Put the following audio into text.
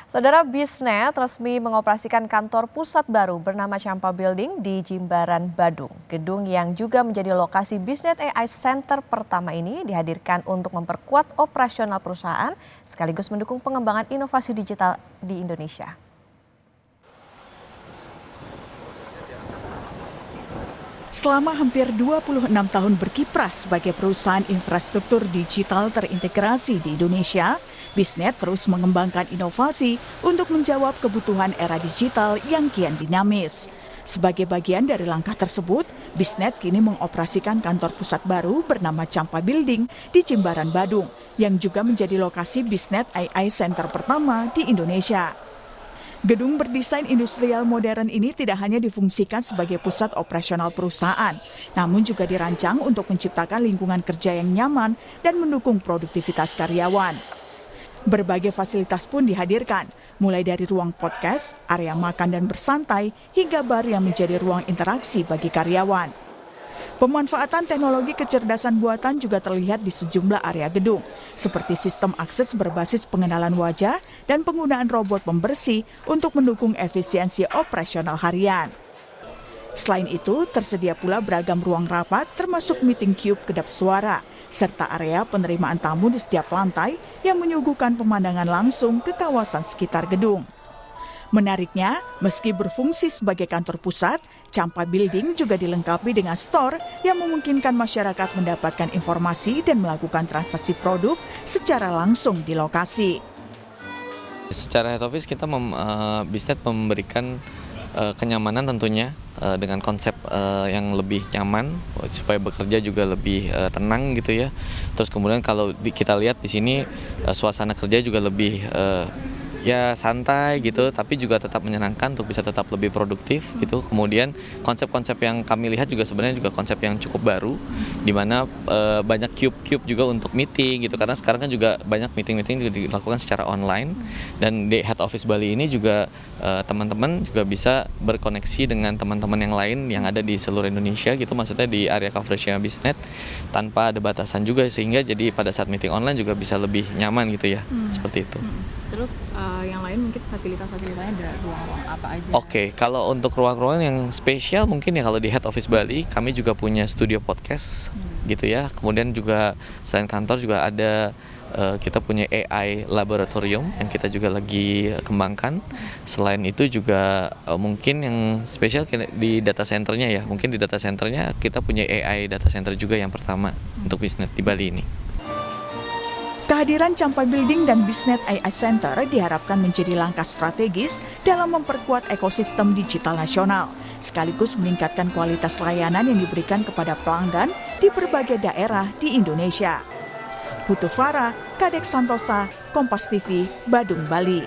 Saudara, Bisnet resmi mengoperasikan kantor pusat baru bernama Champa Building di Jimbaran, Badung. Gedung yang juga menjadi lokasi Bisnet AI Center pertama ini dihadirkan untuk memperkuat operasional perusahaan sekaligus mendukung pengembangan inovasi digital di Indonesia. Selama hampir 26 tahun berkiprah sebagai perusahaan infrastruktur digital terintegrasi di Indonesia, Bisnet terus mengembangkan inovasi untuk menjawab kebutuhan era digital yang kian dinamis. Sebagai bagian dari langkah tersebut, Bisnet kini mengoperasikan kantor pusat baru bernama Champa Building di Jimbaran, Badung, yang juga menjadi lokasi Bisnet AI Center pertama di Indonesia. Gedung berdesain industrial modern ini tidak hanya difungsikan sebagai pusat operasional perusahaan, namun juga dirancang untuk menciptakan lingkungan kerja yang nyaman dan mendukung produktivitas karyawan. Berbagai fasilitas pun dihadirkan, mulai dari ruang podcast, area makan dan bersantai, hingga bar yang menjadi ruang interaksi bagi karyawan. Pemanfaatan teknologi kecerdasan buatan juga terlihat di sejumlah area gedung, seperti sistem akses berbasis pengenalan wajah dan penggunaan robot pembersih untuk mendukung efisiensi operasional harian. Selain itu, tersedia pula beragam ruang rapat termasuk meeting cube kedap suara, serta area penerimaan tamu di setiap lantai yang menyuguhkan pemandangan langsung ke kawasan sekitar gedung. Menariknya, meski berfungsi sebagai kantor pusat, Champa Building juga dilengkapi dengan store yang memungkinkan masyarakat mendapatkan informasi dan melakukan transaksi produk secara langsung di lokasi. Secara head office kita Bisnet memberikan kenyamanan tentunya dengan konsep yang lebih nyaman supaya bekerja juga lebih tenang gitu ya. Terus kemudian kalau kita lihat di sini suasana kerja juga lebih ya santai gitu, tapi juga tetap menyenangkan untuk bisa tetap lebih produktif gitu. Kemudian konsep-konsep yang kami lihat juga sebenarnya juga konsep yang cukup baru, di mana banyak cube-cube juga untuk meeting gitu, karena sekarang kan juga banyak meeting-meeting juga dilakukan secara online. Dan di head office Bali ini juga teman-teman juga bisa berkoneksi dengan teman-teman yang lain yang ada di seluruh Indonesia gitu, maksudnya di area coverage-nya Bisnet tanpa ada batasan juga, sehingga jadi pada saat meeting online juga bisa lebih nyaman gitu ya, seperti itu. Terus yang lain mungkin fasilitas-fasilitasnya ada ruang-ruang apa aja? Oke, kalau untuk ruang-ruang yang spesial mungkin ya kalau di Head Office Bali kami juga punya studio podcast gitu ya. Kemudian juga selain kantor juga ada kita punya AI laboratorium yang kita juga lagi kembangkan. Selain itu juga mungkin yang spesial di data centernya ya. Mungkin di data centernya kita punya AI data center juga yang pertama untuk Bisnet di Bali ini. Kehadiran Champa Building dan Bisnet AI Center diharapkan menjadi langkah strategis dalam memperkuat ekosistem digital nasional, sekaligus meningkatkan kualitas layanan yang diberikan kepada pelanggan di berbagai daerah di Indonesia. Putu Farah, Kadek Santosa, Kompas TV, Badung, Bali.